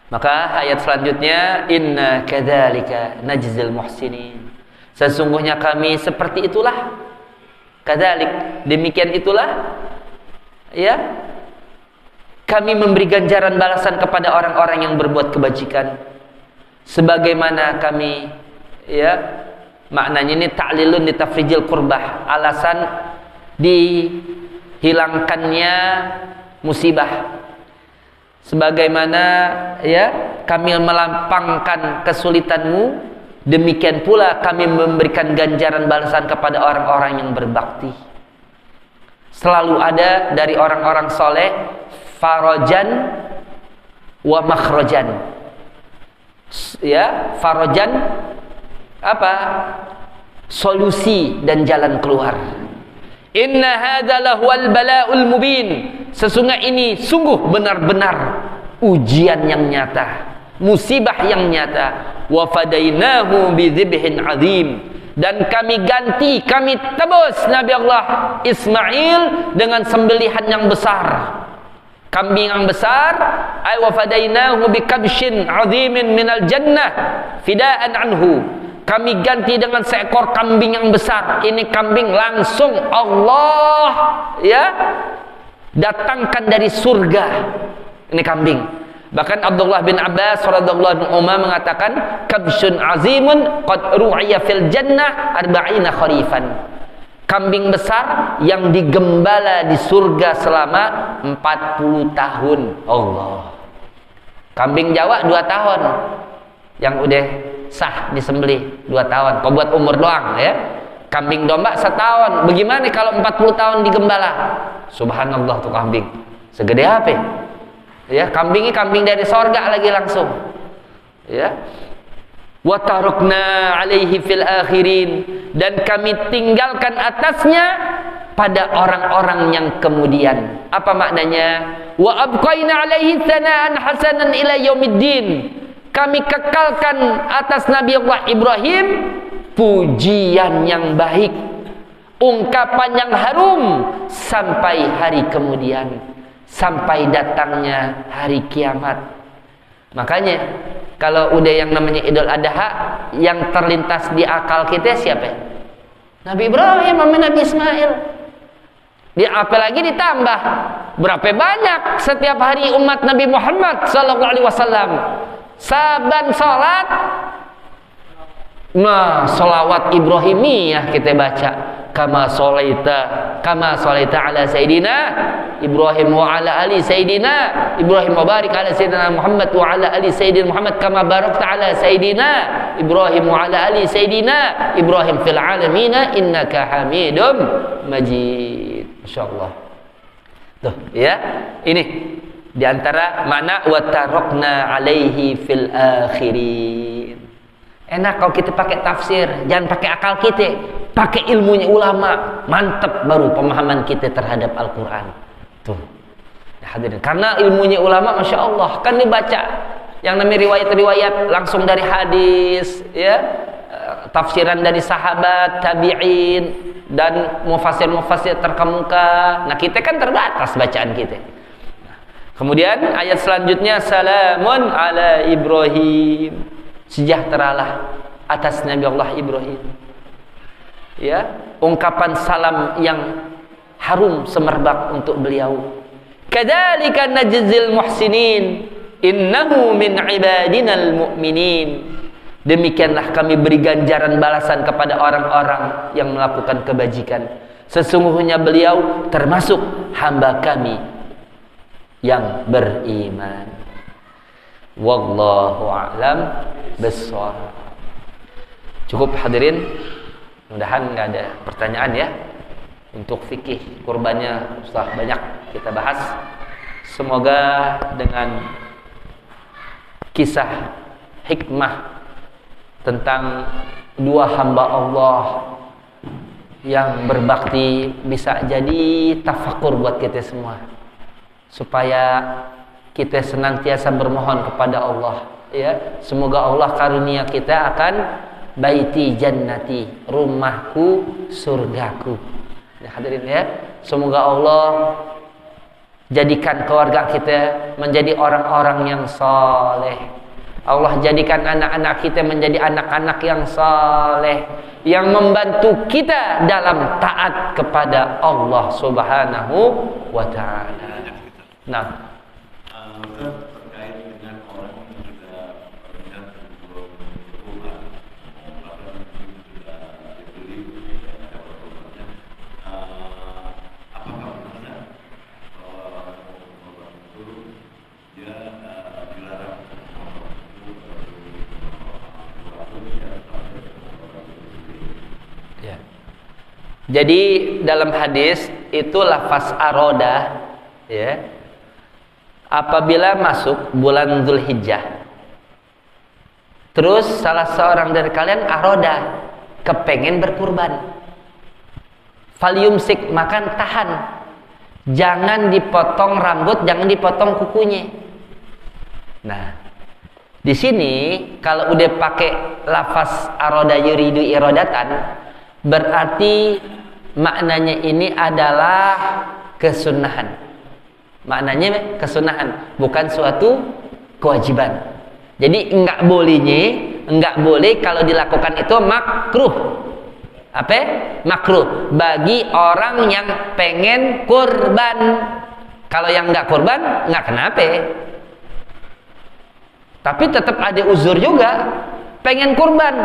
Maka ayat selanjutnya, inna kadzalika najzil muhsinin. Sesungguhnya kami seperti itulah. Kadzalik, demikian itulah ya, kami memberi ganjaran balasan kepada orang-orang yang berbuat kebajikan. Sebagaimana kami ya, maknanya ini ta'lilun li tafrijil qurbah, alasan dihilangkannya musibah. Sebagaimana ya, kami melampangkan kesulitanmu, demikian pula kami memberikan ganjaran balasan kepada orang-orang yang berbakti. selalu ada dari orang-orang soleh, farajan wa makhrajan. Ya, farajan apa? Solusi dan jalan keluar. Inna hadza lahuwal bala'ul mubin. Sesungguhnya ini sungguh benar-benar ujian yang nyata, musibah yang nyata. Wa fadainahu bidzibhin azim. Dan kami ganti, kami tebus Nabi Allah Ismail dengan sembelihan yang besar, kambing yang besar. Ay wa fadainahu bikabshin azimin minal jannah fidaan anhu. Kami ganti dengan seekor kambing yang besar. Ini kambing langsung Allah ya datangkan dari surga. Ini kambing. Bahkan Abdullah bin Abbas radhiyallahu anhu mengatakan, kabsyun azimun qad ru'iya fil jannah arba'ina kharifan. Kambing besar yang digembala di surga selama 40 tahun. Allah. Kambing Jawa 2 tahun. Yang udah sah disembelih 2 tahun. Kau buat umur doang ya. Kambing domba 1 tahun. Bagaimana kalau 40 tahun digembala? Subhanallah tuh kambing. Segede apa? Ya, kambingnya kambing dari sorga lagi langsung. Ya. Wa tarakna alaihi fil akhirin, dan kami tinggalkan atasnya pada orang-orang yang kemudian. Apa maknanya? Wa abqaina alaihi thanaan hasanan ila yaumiddin. Kami kekalkan atas Nabi Allah Ibrahim pujian yang baik, ungkapan yang harum sampai hari kemudian, sampai datangnya hari kiamat. Makanya kalau udah yang namanya Idul Adha, yang terlintas di akal kita siapa? Nabi Ibrahim sama Nabi Ismail. Apalagi ditambah berapa banyak setiap hari umat Nabi Muhammad sallallahu alaihi wasallam saban salat, nah salawat Ibrahimiyah kita baca, kama sholaita ala sayidina Ibrahim wa ala ali sayidina Ibrahim wa barik ala sayidina Muhammad wa ala ali sayidina Muhammad kama barakta ala sayidina Ibrahim wa ala ali sayidina Ibrahim fil alamin innaka hamidum majid. Masyaallah. Tuh ya, ini di antara makna wa tarakna alaihi fil akhirin. Enak kalau kita pakai tafsir, jangan pakai akal kita, pakai ilmunya ulama, mantap baru pemahaman kita terhadap Al-Quran. Tuh, hadirin. Karena ilmunya ulama, masya Allah, kan dibaca yang namanya riwayat-riwayat langsung dari hadis, ya, tafsiran dari sahabat, tabi'in, dan mufassir-mufassir terkemuka. Nah, kita kan terbatas bacaan kita. Kemudian ayat selanjutnya, salamun ala Ibrahim. Sejahteralah atas Nabi Allah Ibrahim. Ya, ungkapan salam yang harum semerbak untuk beliau. Kadzalika najzil muhsinin innahu min ibadinal mu'minin. Demikianlah kami beri ganjaran balasan kepada orang-orang yang melakukan kebajikan. Sesungguhnya beliau termasuk hamba kami yang beriman. Wallahu a'lam bissawab. Cukup hadirin, mudah-mudahan nggak ada pertanyaan ya. Untuk fikih kurbannya Ustaz banyak kita bahas. Semoga dengan kisah hikmah tentang dua hamba Allah yang berbakti bisa jadi tafakur buat kita semua, supaya kita senantiasa bermohon kepada Allah, ya. Semoga Allah karunia kita akan baiti jannati, rumahku surgaku. Ya, hadirin ya. Semoga Allah jadikan keluarga kita menjadi orang-orang yang saleh. Allah jadikan anak-anak kita menjadi anak-anak yang saleh, yang membantu kita dalam taat kepada Allah Subhanahu wa taala. Nah, terkait dengan orang yang sudah melihat berhubungan, bahkan sudah dibeli apakah benar bahwa orang itu dia dilarang ya. Jadi dalam hadis itu lafaz aroda, ya. Apabila masuk bulan Dzulhijjah, terus salah seorang dari kalian aroda, kepengen berkurban, falyumsik, makan tahan, jangan dipotong rambut, jangan dipotong kukunya. Nah, di sini kalau udah pakai lafaz aroda yuridu irodatan, berarti maknanya ini adalah kesunahan. Maknanya kesunahan, bukan suatu kewajiban. Jadi enggak boleh kalau dilakukan itu makruh. Apa? Makruh bagi orang yang pengen kurban. Kalau yang enggak kurban, enggak kenapa. Tapi tetap ada uzur juga. Pengen kurban,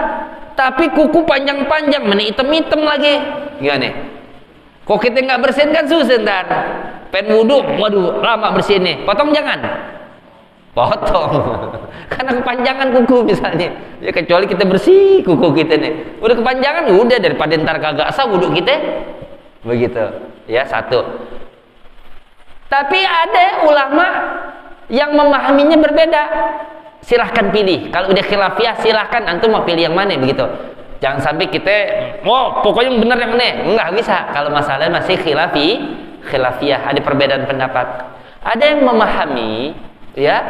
tapi kuku panjang-panjang, mana hitam-hitam lagi. Gimana? Kok kita nggak bersihin kan susah ntar. Pen wudhu, waduh lama bersihin nih. Potong jangan. Potong. Karena kepanjangan kuku misalnya. Ya kecuali kita bersih kuku kita nih. Udah kepanjangan, udah daripada ntar kagak sah wudhu kita. Begitu. Ya, satu. Tapi ada ulama yang memahaminya berbeda. Silahkan pilih. Kalau udah khilafiyah silahkan antum mau pilih yang mana begitu. Jangan sampai kita pokoknya yang benar yang ini. Enggak bisa. Kalau masalah masih khilafiyah, ada perbedaan pendapat. Ada yang memahami ya,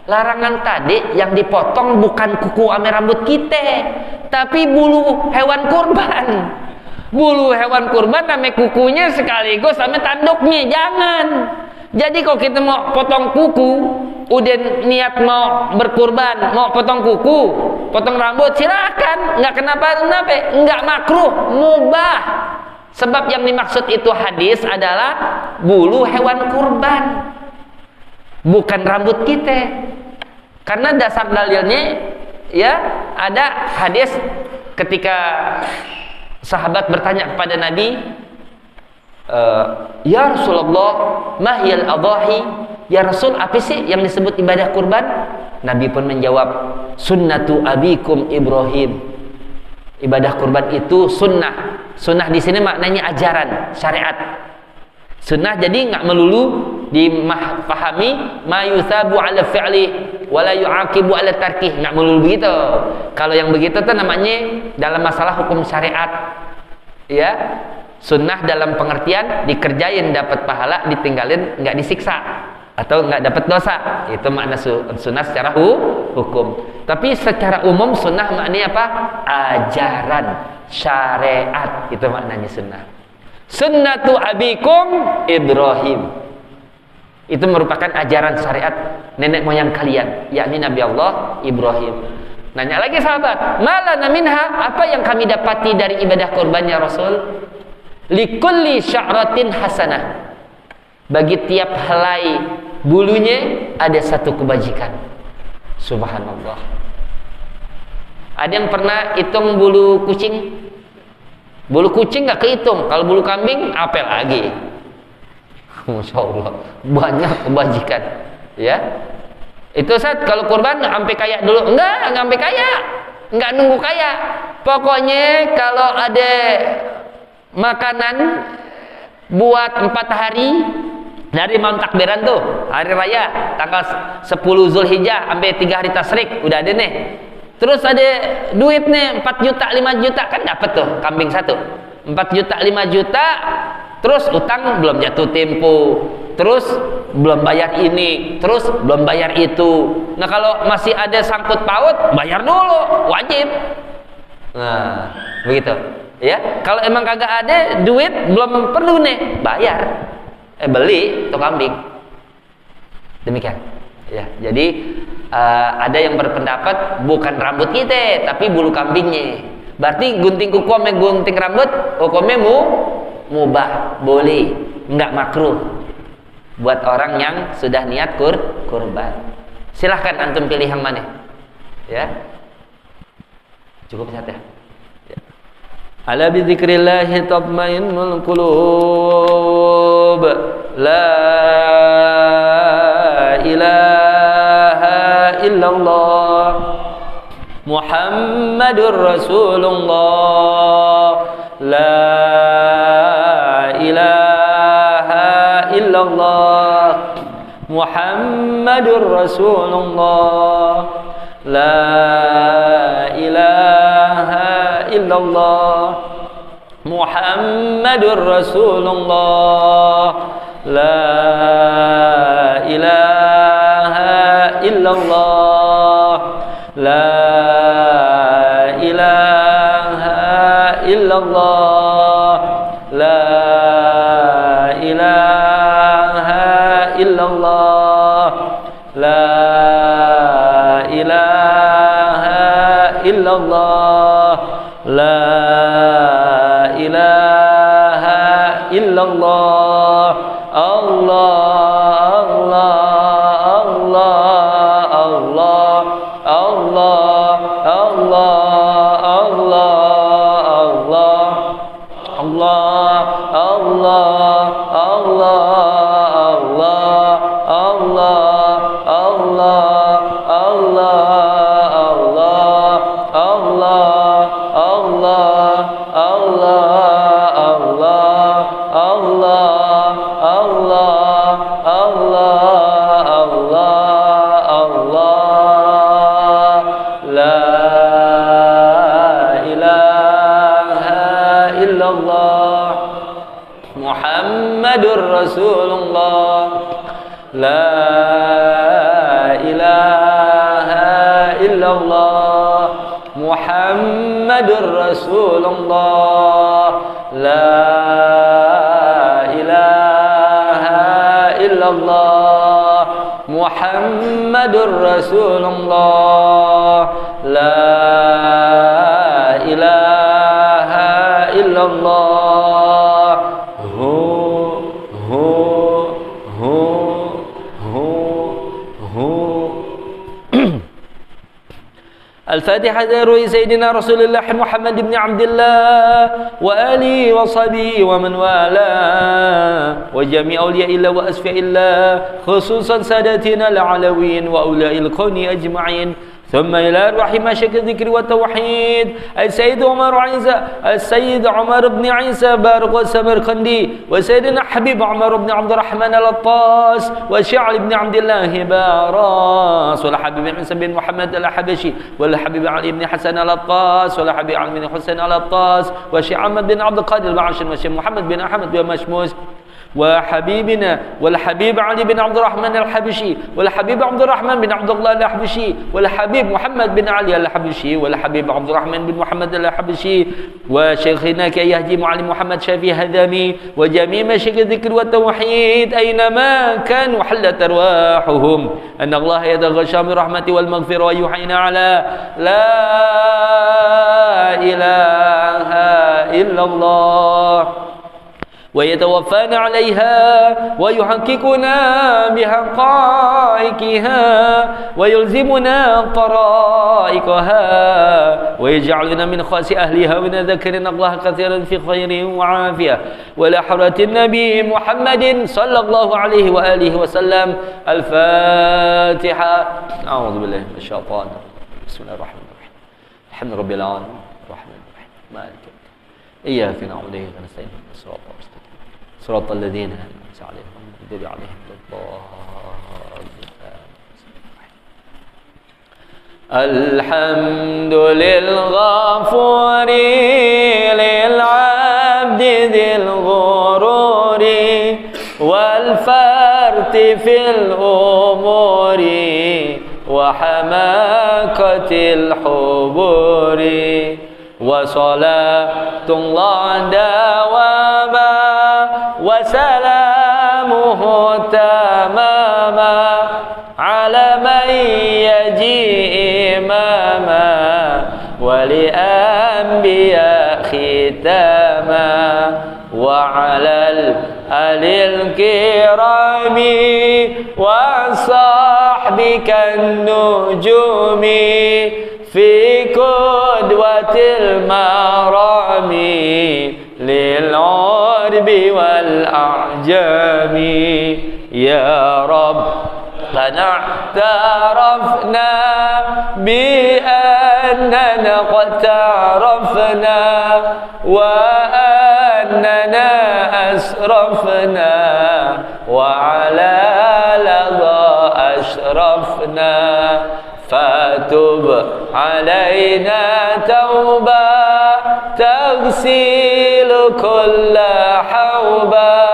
larangan tadi yang dipotong bukan kuku ame rambut kita, tapi bulu hewan kurban. Bulu hewan kurban ame kukunya sekaligus ame tanduknya. Jangan. Jadi kalau kita mau potong kuku, udah niat mau berkurban, mau potong kuku, potong rambut, silakan, nggak kenapa-napa, nggak makruh, mubah. Sebab yang dimaksud itu hadis adalah bulu hewan kurban, bukan rambut kita. Karena dasar dalilnya, ya ada hadis ketika sahabat bertanya kepada Nabi, ya Rasulullah, mahyal adhahi, ya Rasul, apa sih yang disebut ibadah kurban? Nabi pun menjawab, sunnatu abikum Ibrahim. Ibadah kurban itu sunnah. Sunnah di sini maknanya ajaran, syariat. Sunnah jadi nggak melulu dipahami ma yusabu ala fi'li wala yu'aqibu ala tarkih, nggak melulu begitu. Kalau yang begitu tuh namanya dalam masalah hukum syariat. Ya. Sunnah dalam pengertian dikerjain dapat pahala, ditinggalin nggak disiksa atau nggak dapat dosa. Itu makna sunnah secara hukum. Tapi secara umum sunnah maknanya apa? Ajaran, syariat. Itu maknanya sunnah. Sunnatu abikum Ibrahim. Itu merupakan ajaran syariat nenek moyang kalian, yakni Nabi Allah Ibrahim. Nanya lagi sahabat, malana minha, apa yang kami dapati dari ibadah kurban ya Rasul? Likulli sya'ratin hasanah, bagi tiap helai bulunya ada satu kebajikan. Subhanallah. Ada yang pernah hitung bulu kucing? Bulu kucing nggak kehitung. Kalau bulu kambing apa lagi? Masya Allah, banyak kebajikan. Ya, itu saat kalau kurban sampai kaya dulu? Enggak sampai kaya, enggak nunggu kaya. Pokoknya kalau ada makanan buat 4 hari dari malam takbiran tuh, hari raya tanggal 10 Zulhijjah sampai 3 hari tasyrik udah ada nih. Terus ada duit nih 4 juta 5 juta kan dapat tuh kambing satu. 4 juta 5 juta, terus utang belum jatuh tempo, terus belum bayar ini, terus belum bayar itu. Nah kalau masih ada sangkut paut, bayar dulu, wajib. Nah begitu. Ya, kalau emang kagak ada duit belum perlu nih bayar, beli tuh kambing. Demikian. Ya, jadi ada yang berpendapat bukan rambut kita, tapi bulu kambingnya. Berarti gunting kuku sama gunting rambut hukumnya mubah, boleh, nggak makruh buat orang yang sudah niat kurban. Silahkan antum pilih yang mana. Ya, cukup saja. Ala bi dzikrillahi tatmainnul qulub. La ilaha illallah Muhammadur Rasulullah. La ilaha Muhammadur Rasulullah. La ilaha illallah Muhammadur Rasulullah. La ilaha illallah. La ilaha illallah. La ilaha illallah. La ilaha illallah. La ilaha illallah. Allah, Allah, Allah, Allah, Allah, Allah, Allah, Allah, Allah, Muhammadur Rasulullah. La ilaha illallah Muhammadur Rasulullah. La ilaha illallah Muhammadur Rasulullah. La ilaha illallah. الفاتحة لروح سيدنا رسول الله محمد بن عبد الله وآله وصحبه ومن والاه وجميع أولياء الله وأسفياء الله خصوصا سادتنا العلويين وأولياء الكون أجمعين ثم إلى روح مشايخ الذكر والتوحيد السيد عمر بن عيسى بارق السمرقندي وسيدنا حبيب عمر بن عبد الرحمن الطاس وشعر بن عبد الله باراس والحبيب عيسى بن محمد الحبشي والحبيب علي بن حسن الطاس والحبيب علي بن حسين الطاس وشيخ محمد بن عبد القادر البعشر وشيخ محمد بن أحمد بن مشموس وحبيبنا والحبيب علي بن عبد الرحمن الحبشي والحبيب عبد الرحمن بن عبد الله الحبشي والحبيب محمد بن علي الحبشي والحبيب عبد الرحمن بن محمد الحبشي وشيخنا كيهدي معلم محمد شافي هذامي وجميع مشايخ الذكر والتوحيد أينما كانوا حلت أرواحهم أن الله يتغشى برحمته والمغفرة ويحيينا على لا إله إلا الله ويتوفانا عليها ويحققنا بحقائقها ويلزمنا طرائقها ويجعلنا من خاص أهلها ونذكرنا الله كثيرا في خير وعافية ولحضرة النبي محمد صلى الله عليه وآله وسلم. الفاتحة. أعوذ بالله من الشيطان الرجيم. بسم الله الرحمن الرحيم. الحمد لله رب العالمين الرحمن الرحيم مالك يوم الدين إياك نعبد وإياك نستعين الصراط المستقيم صراط الذين أنعمت عليهم غير المغضوب عليهم ولا الضالين. الحمد للغفور للعبد ذي الغرور والفرط في الأمور وحماقة الحبور وصلاة الله دواما وسلامه تماما على من يجيء إماما ولأنبياء ختاما وعلى الآل الكرام وصحبك النجوم في قدوة المرام للعرب والأعجام. يا رب لنا اعترفنا بأننا قد اعترفنا وأننا أسرفنا وعلى لظى أسرفنا فتب علينا توبة تغسل كل حوبة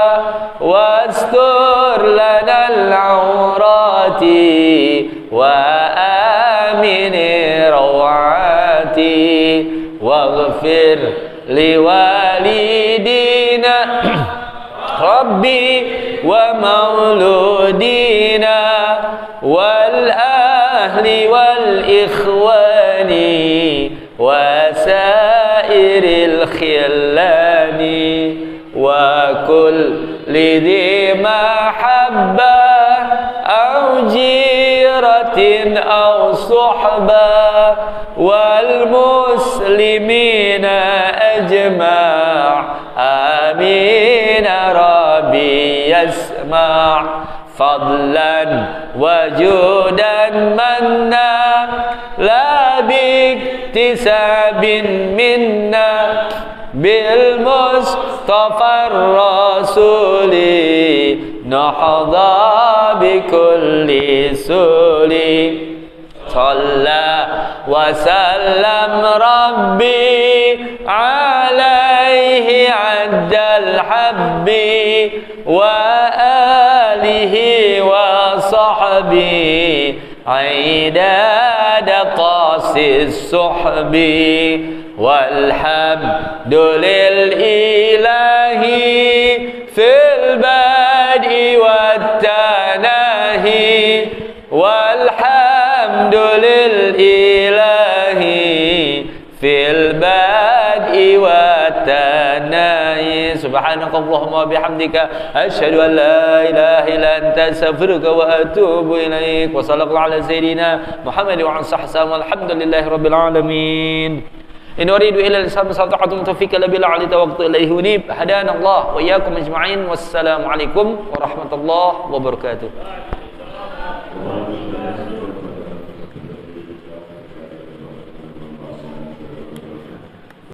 واستر لنا العورات وآمن روعاتي واغفر لوالدينا ربي ومولودينا والأهل والإخوان وسائر الخلان وكل ذي محبة أو جيرة أو صحبة والمسلمين أجمع آمين ربي يسمع فضلا وجودا منا لا باكتساب منا بالمصطفى الرسول نحظى بكل سول صلى وسلم ربي عليه عد الحب وآله وصحبه عداد قاصي الصحب والحمد للإله في البدء والتناهي والحمد للإله في البدء والتناهي سبحانك اللهم وبحمدك أشهد أن لا إله إلا أنت أستغفرك وأتوب إليك وصلى الله على سيدنا محمد وعلى آله وصحبه والحمد لله رب العالمين إن أريد إلى الإسلام استطعت توفيق بالله عليه توكلت إليه أنيب هدانا الله وإياكم أجمعين والسلام عليكم ورحمة الله وبركاته.